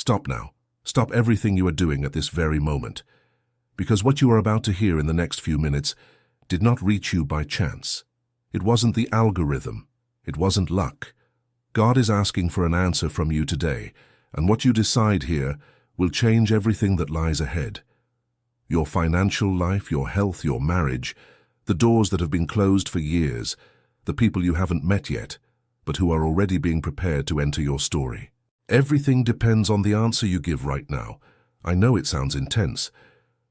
Stop now. Stop everything you are doing at this very moment. Because what you are about to hear in the next few minutes did not reach you by chance. It wasn't the algorithm. It wasn't luck. God is asking for an answer from you today, and what you decide here will change everything that lies ahead. Your financial life, your health, your marriage, the doors that have been closed for years, the people you haven't met yet, but who are already being prepared to enter your story. Everything depends on the answer you give right now. I know it sounds intense,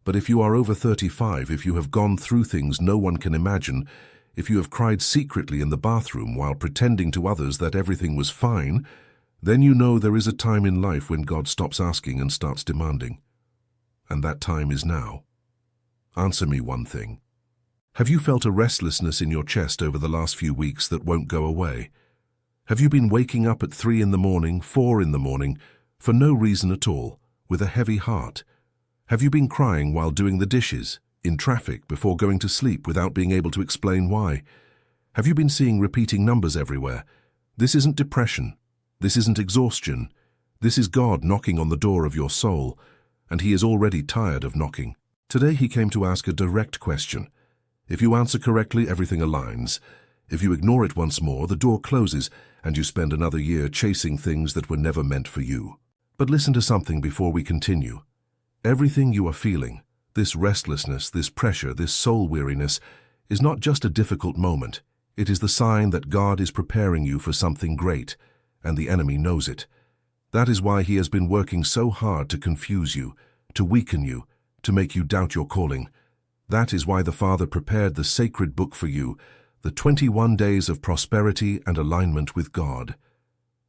but if you are over 35, if you have gone through things no one can imagine, if you have cried secretly in the bathroom while pretending to others that everything was fine, then you know there is a time in life when God stops asking and starts demanding. And that time is now. Answer me one thing. Have you felt a restlessness in your chest over the last few weeks that won't go away? Have you been waking up at 3 in the morning, 4 in the morning, for no reason at all, with a heavy heart? Have you been crying while doing the dishes, in traffic, before going to sleep without being able to explain why? Have you been seeing repeating numbers everywhere? This isn't depression. This isn't exhaustion. This is God knocking on the door of your soul, and He is already tired of knocking. Today He came to ask a direct question. If you answer correctly, everything aligns. If you ignore it once more, the door closes, and you spend another year chasing things that were never meant for you. But listen to something before we continue. Everything you are feeling, this restlessness, this pressure, this soul weariness, is not just a difficult moment. It is the sign that God is preparing you for something great, and the enemy knows it. That is why he has been working so hard to confuse you, to weaken you, to make you doubt your calling. That is why the Father prepared the sacred book for you, the 21 days of prosperity and alignment with God.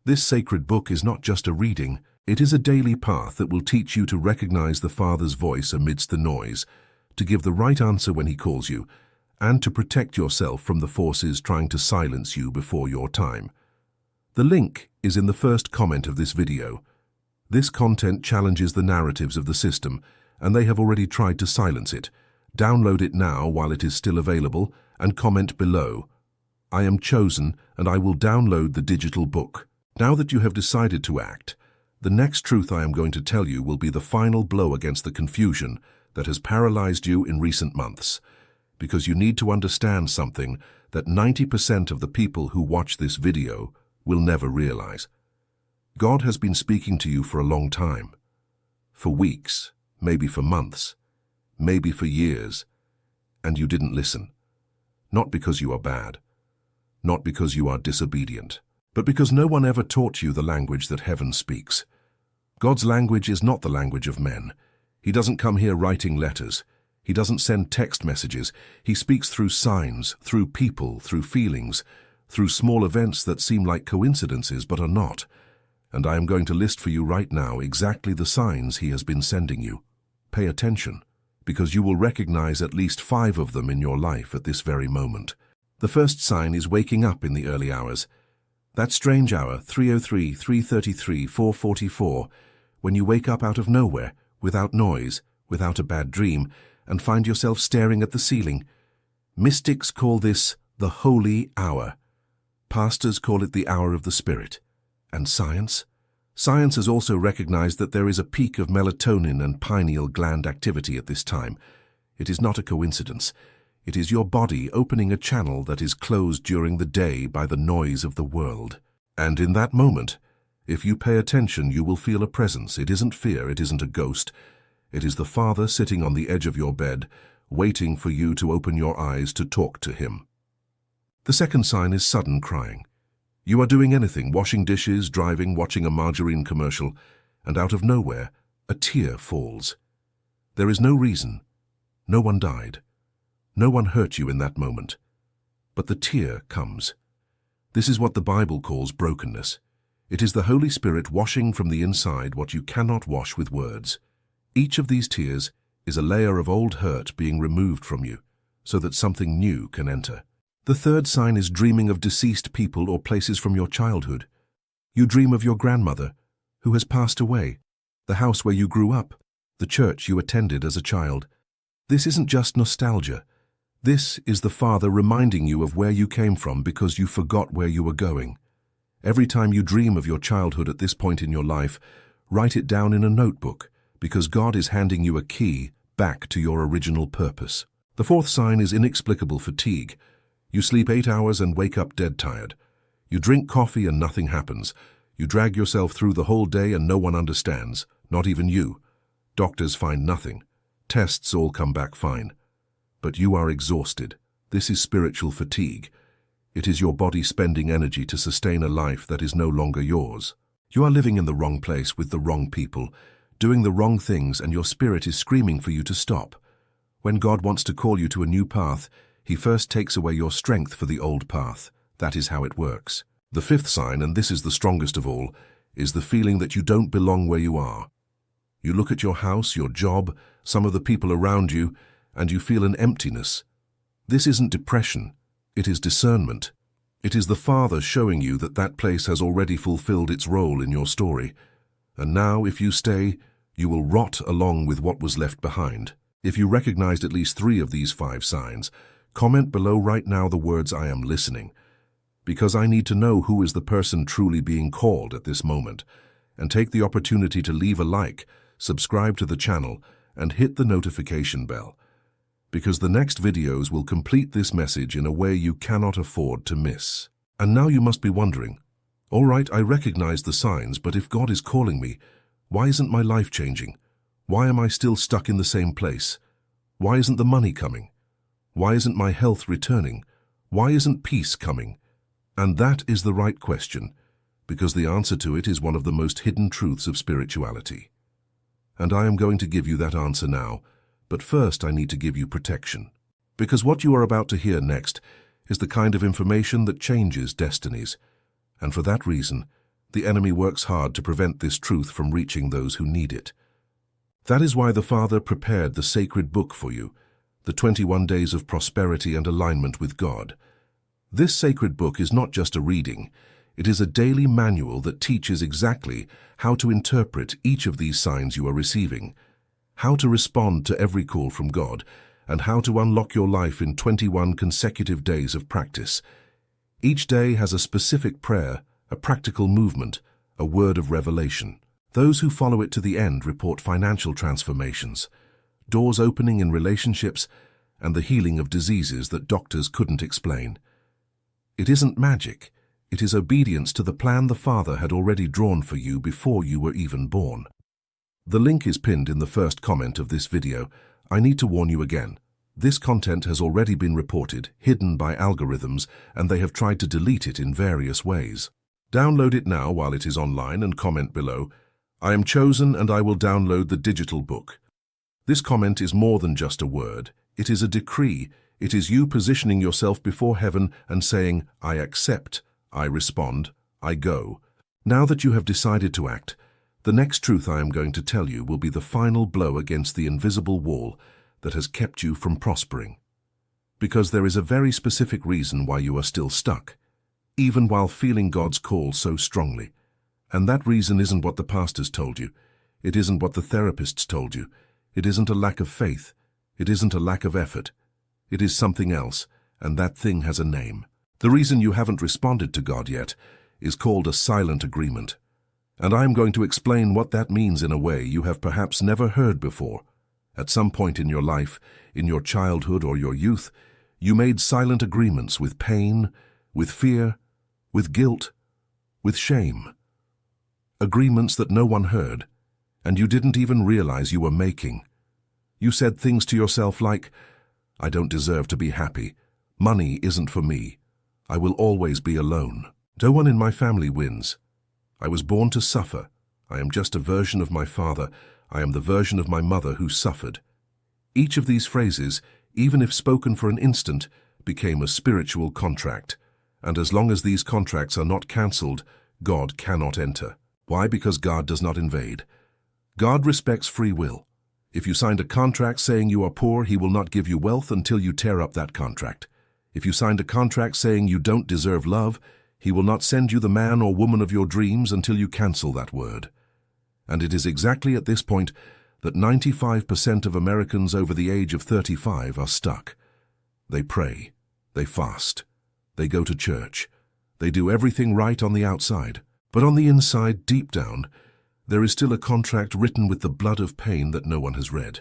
This sacred book is not just a reading, it is a daily path that will teach you to recognize the Father's voice amidst the noise, to give the right answer when He calls you, and to protect yourself from the forces trying to silence you before your time. The link is in the first comment of this video. This content challenges the narratives of the system, and they have already tried to silence it. Download it now while it is still available, and comment below. I am chosen, and I will download the digital book. Now that you have decided to act, the next truth I am going to tell you will be the final blow against the confusion that has paralyzed you in recent months. Because you need to understand something that 90% of the people who watch this video will never realize. God has been speaking to you for a long time. For weeks, maybe for months, maybe for years, and you didn't listen. Not because you are bad, not because you are disobedient, but because no one ever taught you the language that heaven speaks. God's language is not the language of men. He doesn't come here writing letters. He doesn't send text messages. He speaks through signs, through people, through feelings, through small events that seem like coincidences but are not. And I am going to list for you right now exactly the signs He has been sending you. Pay attention, because you will recognize at least 5 of them in your life at this very moment. The first sign is waking up in the early hours. That strange hour, 3:03, 3:33, 4:44, when you wake up out of nowhere, without noise, without a bad dream, and find yourself staring at the ceiling. Mystics call this the holy hour. Pastors call it the hour of the Spirit. And science? Science has also recognized that there is a peak of melatonin and pineal gland activity at this time. It is not a coincidence. It is your body opening a channel that is closed during the day by the noise of the world. And in that moment, if you pay attention, you will feel a presence. It isn't fear, it isn't a ghost. It is the Father sitting on the edge of your bed, waiting for you to open your eyes to talk to Him. The second sign is sudden crying. You are doing anything, washing dishes, driving, watching a margarine commercial, and out of nowhere, a tear falls. There is no reason. No one died. No one hurt you in that moment. But the tear comes. This is what the Bible calls brokenness. It is the Holy Spirit washing from the inside what you cannot wash with words. Each of these tears is a layer of old hurt being removed from you, so that something new can enter. The third sign is dreaming of deceased people or places from your childhood. You dream of your grandmother, who has passed away, the house where you grew up, the church you attended as a child. This isn't just nostalgia. This is the Father reminding you of where you came from because you forgot where you were going. Every time you dream of your childhood at this point in your life, Write it down in a notebook, because God is handing you a key back to your original purpose. The fourth sign is inexplicable fatigue. You sleep 8 hours and wake up dead tired. You drink coffee and nothing happens. You drag yourself through the whole day and no one understands, not even you. Doctors find nothing. Tests all come back fine. But you are exhausted. This is spiritual fatigue. It is your body spending energy to sustain a life that is no longer yours. You are living in the wrong place with the wrong people, doing the wrong things, and your spirit is screaming for you to stop. When God wants to call you to a new path, He first takes away your strength for the old path. That is how it works. The fifth sign, and this is the strongest of all, is the feeling that you don't belong where you are. You look at your house, your job, some of the people around you, and you feel an emptiness. This isn't depression. It is discernment. It is the Father showing you that that place has already fulfilled its role in your story. And now, if you stay, you will rot along with what was left behind. If you recognized at least 3 of these 5 signs, comment below right now the words "I am listening," because I need to know who is the person truly being called at this moment. And take the opportunity to leave a like, subscribe to the channel, and hit the notification bell, because the next videos will complete this message in a way you cannot afford to miss. And now you must be wondering, all right, I recognize the signs, but if God is calling me, why isn't my life changing? Why am I still stuck in the same place? Why isn't the money coming? Why isn't my health returning? Why isn't peace coming? And that is the right question, because the answer to it is one of the most hidden truths of spirituality. And I am going to give you that answer now, but first I need to give you protection. Because what you are about to hear next is the kind of information that changes destinies. And for that reason, the enemy works hard to prevent this truth from reaching those who need it. That is why the Father prepared the sacred book for you, the 21 Days of Prosperity and Alignment with God. This sacred book is not just a reading. It is a daily manual that teaches exactly how to interpret each of these signs you are receiving, how to respond to every call from God, and how to unlock your life in 21 consecutive days of practice. Each day has a specific prayer, a practical movement, a word of revelation. Those who follow it to the end report financial transformations, doors opening in relationships, and the healing of diseases that doctors couldn't explain. It isn't magic. It is obedience to the plan the Father had already drawn for you before you were even born. The link is pinned in the first comment of this video. I need to warn you again. This content has already been reported, hidden by algorithms, and they have tried to delete it in various ways. Download it now while it is online and comment below, "I am chosen and I will download the digital book." This comment is more than just a word. It is a decree. It is you positioning yourself before heaven and saying, "I accept, I respond, I go." Now that you have decided to act, the next truth I am going to tell you will be the final blow against the invisible wall that has kept you from prospering. Because there is a very specific reason why you are still stuck, even while feeling God's call so strongly. And that reason isn't what the pastors told you. It isn't what the therapists told you. It isn't a lack of faith. It isn't a lack of effort. It is something else, and that thing has a name. The reason you haven't responded to God yet is called a silent agreement. And I am going to explain what that means in a way you have perhaps never heard before. At some point in your life, in your childhood or your youth, you made silent agreements with pain, with fear, with guilt, with shame. Agreements that no one heard, and you didn't even realize you were making. You said things to yourself like, "I don't deserve to be happy. Money isn't for me. I will always be alone. No one in my family wins. I was born to suffer. I am just a version of my father. I am the version of my mother who suffered." Each of these phrases, even if spoken for an instant, became a spiritual contract. And as long as these contracts are not cancelled, God cannot enter. Why? Because God does not invade. God respects free will. If you signed a contract saying you are poor, He will not give you wealth until you tear up that contract. If you signed a contract saying you don't deserve love, He will not send you the man or woman of your dreams until you cancel that word. And it is exactly at this point that 95% of Americans over the age of 35 are stuck. They pray, they fast, they go to church, they do everything right on the outside, but on the inside, deep down, There is still a contract written with the blood of pain that no one has read,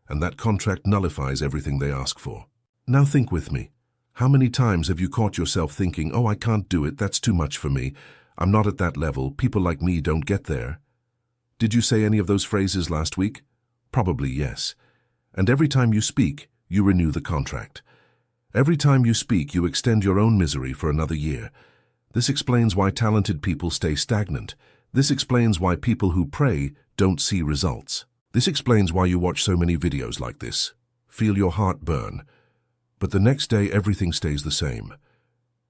and that contract nullifies everything they ask for. Now think with me. How many times have you caught yourself thinking, "Oh, I can't do it, that's too much for me, I'm not at that level, people like me don't get there"? Did you say any of those phrases last week? Probably yes. And every time you speak, you renew the contract. Every time you speak, you extend your own misery for another year. This explains why talented people stay stagnant. This explains why people who pray don't see results. This explains why you watch so many videos like this. Feel your heart burn. But the next day everything stays the same.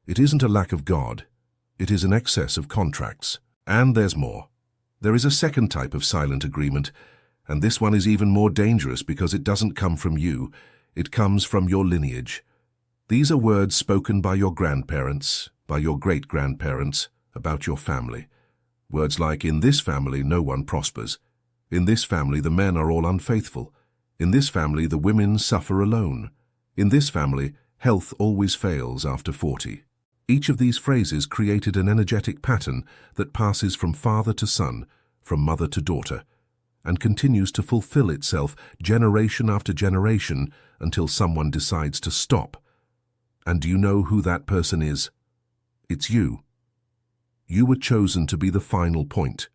It isn't a lack of God. It is an excess of contracts. And there's more. There is a second type of silent agreement, and this one is even more dangerous because it doesn't come from you. It comes from your lineage. These are words spoken by your grandparents, by your great-grandparents, about your family. Words like, "In this family no one prospers. In this family the men are all unfaithful. In this family the women suffer alone. In this family health always fails after 40. Each of these phrases created an energetic pattern that passes from father to son, from mother to daughter, and continues to fulfill itself generation after generation until someone decides to stop. And do you know who that person is? It's you. You were chosen to be the final point.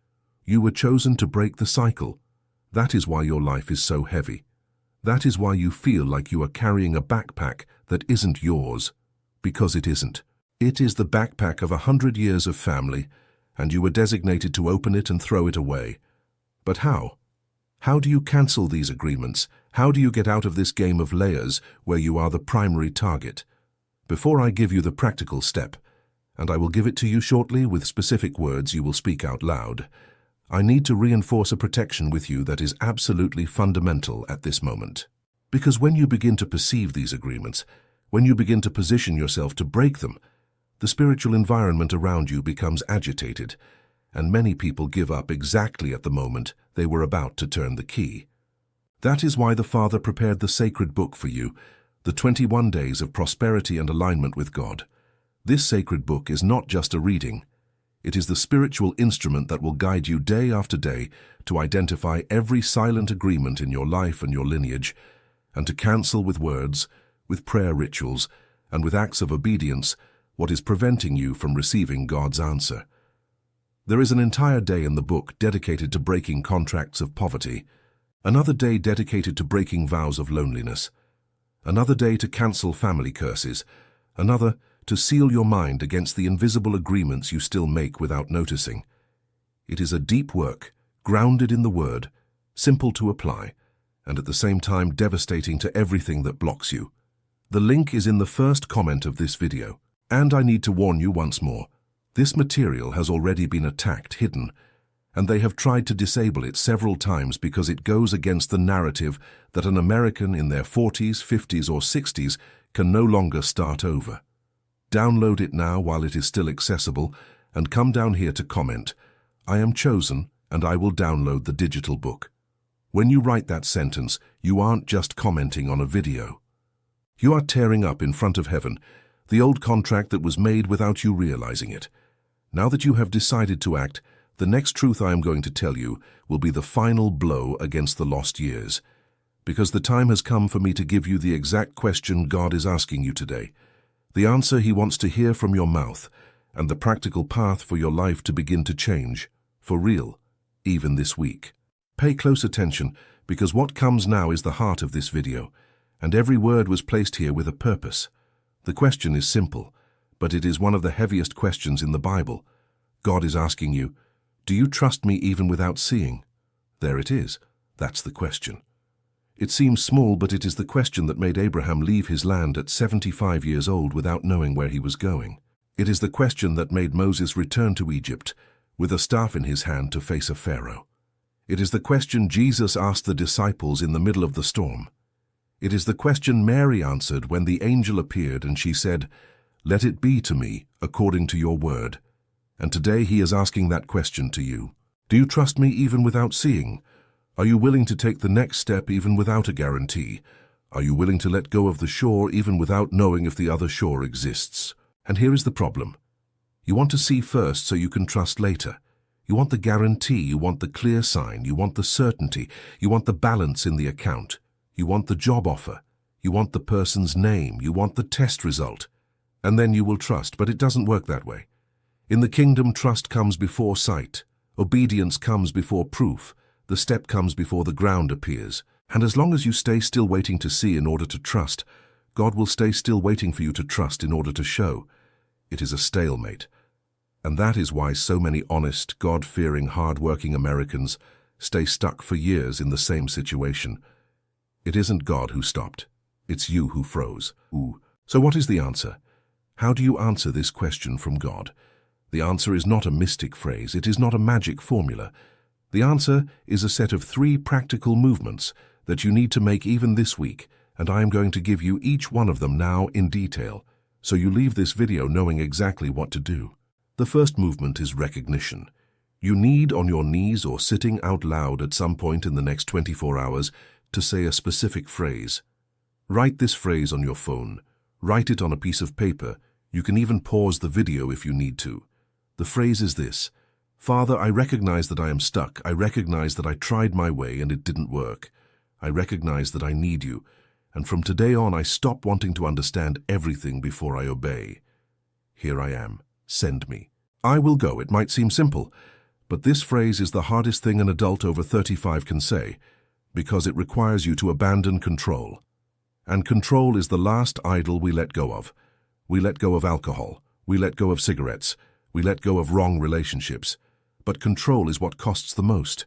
You were chosen to break the cycle. That is why your life is so heavy. That is why you feel like you are carrying a backpack that isn't yours, because it isn't. It is the backpack of 100 years of family, and you were designated to open it and throw it away. But how? How do you cancel these agreements? How do you get out of this game of layers where you are the primary target? Before I give you the practical step, and I will give it to you shortly with specific words you will speak out loud, I need to reinforce a protection with you that is absolutely fundamental at this moment. Because when you begin to perceive these agreements, when you begin to position yourself to break them, the spiritual environment around you becomes agitated, and many people give up exactly at the moment they were about to turn the key. That is why the Father prepared the sacred book for you, the 21 Days of Prosperity and Alignment with God. This sacred book is not just a reading. It is the spiritual instrument that will guide you day after day to identify every silent agreement in your life and your lineage, and to cancel with words, with prayer rituals, and with acts of obedience what is preventing you from receiving God's answer. There is an entire day in the book dedicated to breaking contracts of poverty, another day dedicated to breaking vows of loneliness, another day to cancel family curses, another to seal your mind against the invisible agreements you still make without noticing. It is a deep work, grounded in the Word, simple to apply, and at the same time devastating to everything that blocks you. The link is in the first comment of this video. And I need to warn you once more, this material has already been attacked, hidden, and they have tried to disable it several times because it goes against the narrative that an American in their 40s, 50s, or 60s can no longer start over. Download it now while it is still accessible, and come down here to comment, "I am chosen, and I will download the digital book." When you write that sentence, you aren't just commenting on a video. You are tearing up in front of heaven the old contract that was made without you realizing it. Now that you have decided to act, the next truth I am going to tell you will be the final blow against the lost years. Because the time has come for me to give you the exact question God is asking you today, the answer He wants to hear from your mouth, and the practical path for your life to begin to change, for real, even this week. Pay close attention, because what comes now is the heart of this video, and every word was placed here with a purpose. The question is simple, but it is one of the heaviest questions in the Bible. God is asking you, do you trust me even without seeing? There it is. That's the question. It seems small, but it is the question that made Abraham leave his land at 75 years old without knowing where he was going. It is the question that made Moses return to Egypt with a staff in his hand to face a Pharaoh. It is the question Jesus asked the disciples in the middle of the storm. It is the question Mary answered when the angel appeared and she said, "Let it be to me according to your word." And today He is asking that question to you. Do you trust me even without seeing? Are you willing to take the next step even without a guarantee? Are you willing to let go of the shore even without knowing if the other shore exists? And here is the problem. You want to see first so you can trust later. You want the guarantee, you want the clear sign, you want the certainty, you want the balance in the account, you want the job offer, you want the person's name, you want the test result. And then you will trust, but it doesn't work that way. In the kingdom, trust comes before sight. Obedience comes before proof. The step comes before the ground appears. And as long as you stay still waiting to see in order to trust, God will stay still waiting for you to trust in order to show. It is a stalemate. And that is why so many honest, God-fearing, hard-working Americans stay stuck for years in the same situation. It isn't God who stopped. It's you who froze. Ooh. So what is the answer? How do you answer this question from God? The answer is not a mystic phrase. It is not a magic formula. The answer is a set of 3 practical movements that you need to make even this week, and I am going to give you each one of them now in detail, so you leave this video knowing exactly what to do. The first movement is recognition. You need, on your knees or sitting out loud at some point in the next 24 hours, to say a specific phrase. Write this phrase on your phone. Write it on a piece of paper. You can even pause the video if you need to. The phrase is this: Father, I recognize that I am stuck. I recognize that I tried my way and it didn't work. I recognize that I need you, and from today on I stop wanting to understand everything before I obey. Here I am. Send me. I will go. It might seem simple, but this phrase is the hardest thing an adult over 35 can say, because it requires you to abandon control. And control is the last idol we let go of. We let go of alcohol. We let go of cigarettes. We let go of wrong relationships. But control is what costs the most.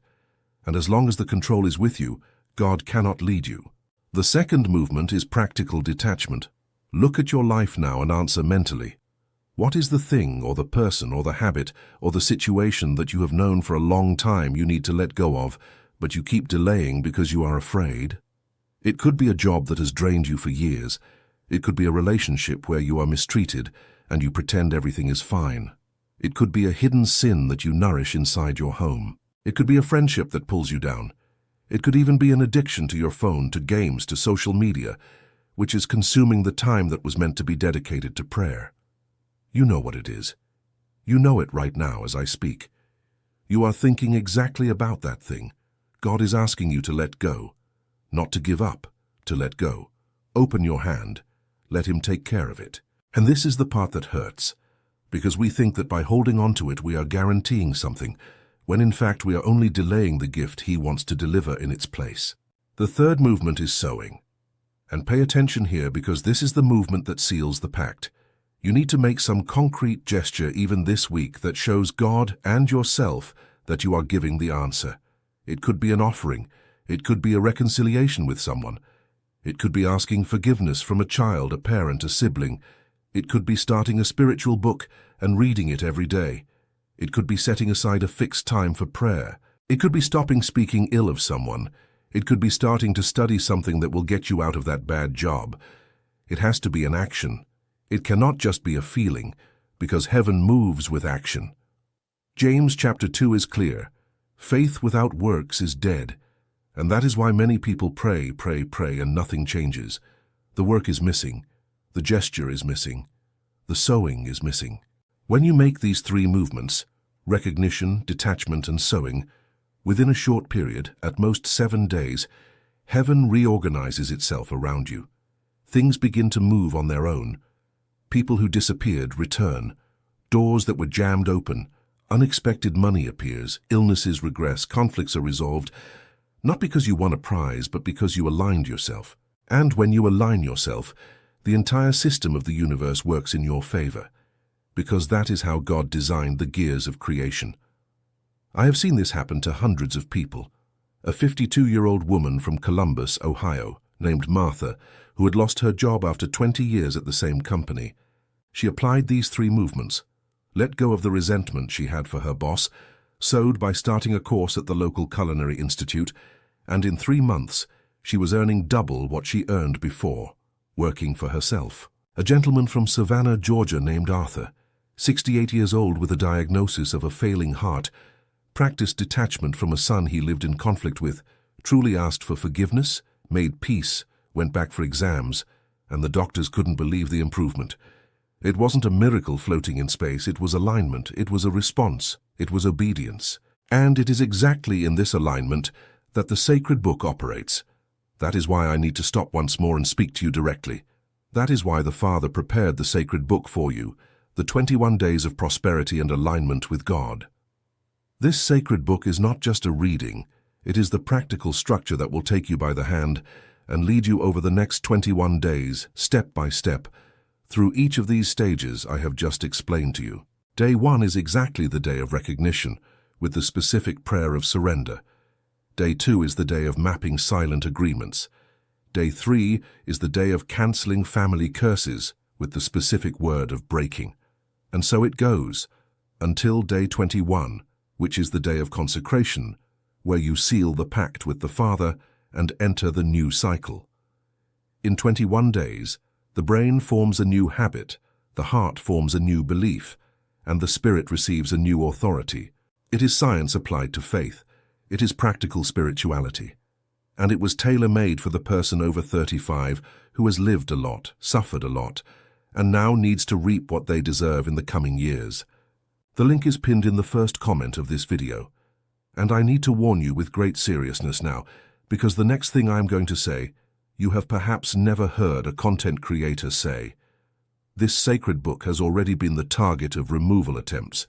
And as long as the control is with you, God cannot lead you. The second movement is practical detachment. Look at your life now and answer mentally. What is the thing or the person or the habit or the situation that you have known for a long time you need to let go of, but you keep delaying because you are afraid? It could be a job that has drained you for years. It could be a relationship where you are mistreated and you pretend everything is fine. It could be a hidden sin that you nourish inside your home. It could be a friendship that pulls you down. It could even be an addiction to your phone, to games, to social media, which is consuming the time that was meant to be dedicated to prayer. You know what it is. You know it right now as I speak. You are thinking exactly about that thing. God is asking you to let go, not to give up, to let go. Open your hand. Let Him take care of it. And this is the part that hurts, because we think that by holding on to it we are guaranteeing something, when in fact we are only delaying the gift He wants to deliver in its place. The third movement is sowing. And pay attention here, because this is the movement that seals the pact. You need to make some concrete gesture even this week that shows God and yourself that you are giving the answer. It could be an offering. It could be a reconciliation with someone. It could be asking forgiveness from a child, a parent, a sibling. It could be starting a spiritual book and reading it every day. It could be setting aside a fixed time for prayer. It could be stopping speaking ill of someone. It could be starting to study something that will get you out of that bad job. It has to be an action. It cannot just be a feeling, because heaven moves with action. James chapter 2 is clear. Faith without works is dead. And that is why many people pray, pray, pray, and nothing changes. The work is missing. The gesture is missing. The sowing is missing. When you make these 3 movements, recognition, detachment, and sowing, within a short period, at most 7 days, heaven reorganizes itself around you. Things begin to move on their own. People who disappeared return. Doors that were jammed open. Unexpected money appears. Illnesses regress. Conflicts are resolved. Not because you won a prize, but because you aligned yourself. And when you align yourself, the entire system of the universe works in your favor, because that is how God designed the gears of creation. I have seen this happen to hundreds of people. A 52-year-old woman from Columbus, Ohio, named Martha, who had lost her job after 20 years at the same company. She applied these 3 movements, let go of the resentment she had for her boss, sowed by starting a course at the local culinary institute, and in 3 months she was earning double what she earned before, working for herself. A gentleman from Savannah, Georgia named Arthur, 68 years old with a diagnosis of a failing heart, practiced detachment from a son he lived in conflict with, truly asked for forgiveness, made peace, went back for exams, and the doctors couldn't believe the improvement. It wasn't a miracle floating in space, it was alignment, it was a response, it was obedience. And it is exactly in this alignment that the sacred book operates. That is why I need to stop once more and speak to you directly. That is why the Father prepared the sacred book for you, the 21 days of prosperity and alignment with God. This sacred book is not just a reading, it is the practical structure that will take you by the hand and lead you over the next 21 days, step by step, through each of these stages I have just explained to you. Day 1 is exactly the day of recognition, with the specific prayer of surrender. Day 2 is the day of mapping silent agreements. Day 3 is the day of cancelling family curses, with the specific word of breaking. And so it goes, until day 21, which is the day of consecration, where you seal the pact with the Father and enter the new cycle. In 21 days, the brain forms a new habit, the heart forms a new belief, and the spirit receives a new authority. It is science applied to faith. It is practical spirituality. And it was tailor-made for the person over 35 who has lived a lot, suffered a lot, and now needs to reap what they deserve in the coming years. The link is pinned in the first comment of this video. And I need to warn you with great seriousness now, because the next thing I'm going to say, you have perhaps never heard a content creator say. This sacred book has already been the target of removal attempts.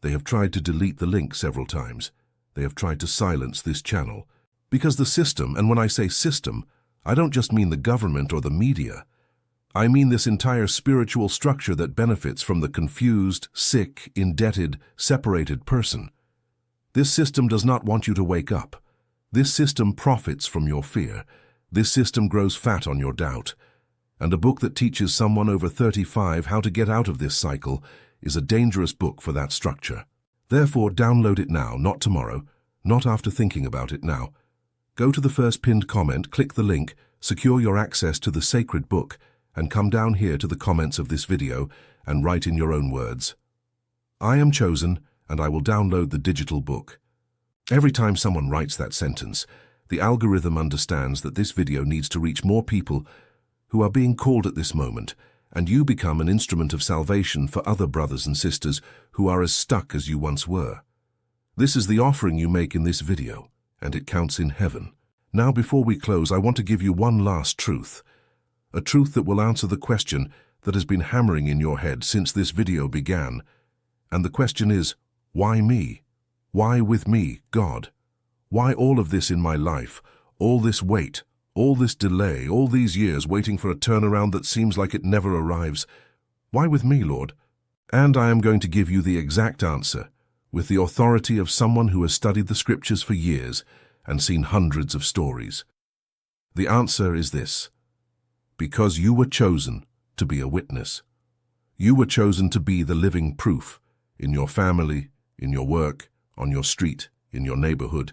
They have tried to delete the link several times. They have tried to silence this channel. Because the system, and when I say system, I don't just mean the government or the media. I mean this entire spiritual structure that benefits from the confused, sick, indebted, separated person. This system does not want you to wake up. This system profits from your fear. This system grows fat on your doubt. And a book that teaches someone over 35 how to get out of this cycle is a dangerous book for that structure. Therefore, download it now, not tomorrow, not after thinking about it now. Go to the first pinned comment, click the link, secure your access to the sacred book, and come down here to the comments of this video and write in your own words. I am chosen, and I will download the digital book. Every time someone writes that sentence, the algorithm understands that this video needs to reach more people who are being called at this moment, and you become an instrument of salvation for other brothers and sisters who are as stuck as you once were. This is the offering you make in this video, and it counts in heaven. Now, before we close, I want to give you one last truth. A truth that will answer the question that has been hammering in your head since this video began. And the question is, why me? Why with me, God? Why all of this in my life? All this wait, all this delay, all these years waiting for a turnaround that seems like it never arrives? Why with me, Lord? And I am going to give you the exact answer, with the authority of someone who has studied the scriptures for years and seen hundreds of stories. The answer is this: because you were chosen to be a witness. You were chosen to be the living proof in your family, in your work, on your street, in your neighborhood,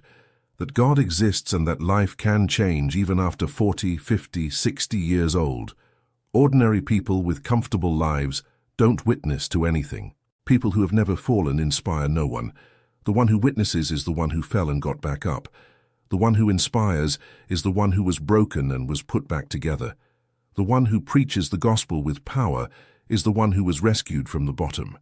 that God exists and that life can change even after 40, 50, 60 years old. Ordinary people with comfortable lives don't witness to anything. People who have never fallen inspire no one. The one who witnesses is the one who fell and got back up. The one who inspires is the one who was broken and was put back together. The one who preaches the gospel with power is the one who was rescued from the bottom.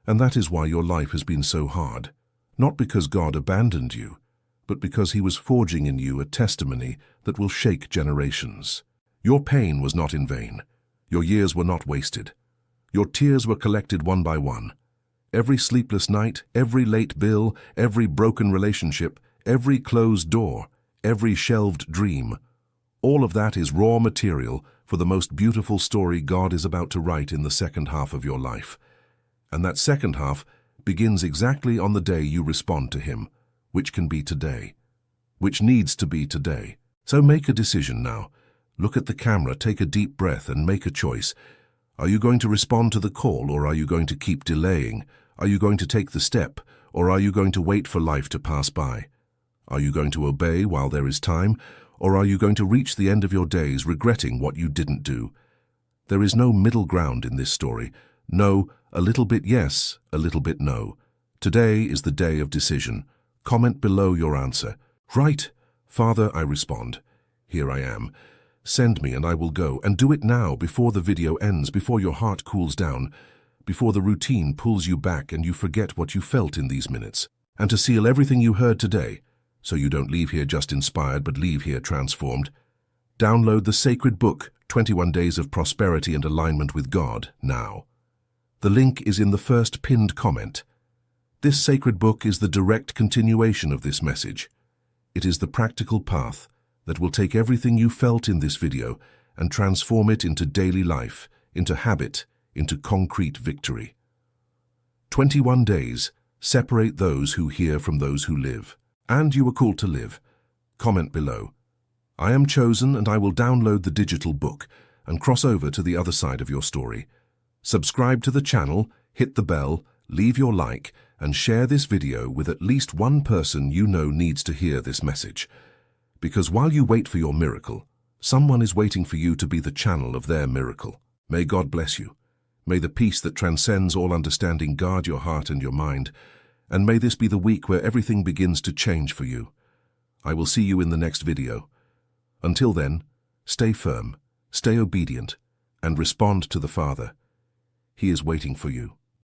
And that is why your life has been so hard. Not because God abandoned you, but because he was forging in you a testimony that will shake generations. Your pain was not in vain. Your years were not wasted. Your tears were collected one by one. Every sleepless night, every late bill, every broken relationship, every closed door, every shelved dream, all of that is raw material for the most beautiful story God is about to write in the second half of your life. And that second half begins exactly on the day you respond to him, which can be today, which needs to be today. So make a decision now. Look at the camera, take a deep breath, and make a choice. Are you going to respond to the call, or are you going to keep delaying? Are you going to take the step, or are you going to wait for life to pass by? Are you going to obey while there is time, or are you going to reach the end of your days regretting what you didn't do? There is no middle ground in this story. No, a little bit yes, a little bit no. Today is the day of decision. Comment below your answer. Right, Father, I respond. Here I am. Send me and I will go, and do it now before the video ends, before your heart cools down, before the routine pulls you back and you forget what you felt in these minutes. And to seal everything you heard today, so you don't leave here just inspired but leave here transformed, download the sacred book, 21 Days of Prosperity and Alignment with God, now. The link is in the first pinned comment. This sacred book is the direct continuation of this message. It is the practical path that will take everything you felt in this video and transform it into daily life, into habit, into concrete victory. 21 days separate those who hear from those who live. And you are called to live. Comment below. I am chosen and I will download the digital book and cross over to the other side of your story. Subscribe to the channel, hit the bell, leave your like, and share this video with at least one person you know needs to hear this message. Because while you wait for your miracle, someone is waiting for you to be the channel of their miracle. May God bless you. May the peace that transcends all understanding guard your heart and your mind, and may this be the week where everything begins to change for you. I will see you in the next video. Until then, stay firm, stay obedient, and respond to the Father. He is waiting for you.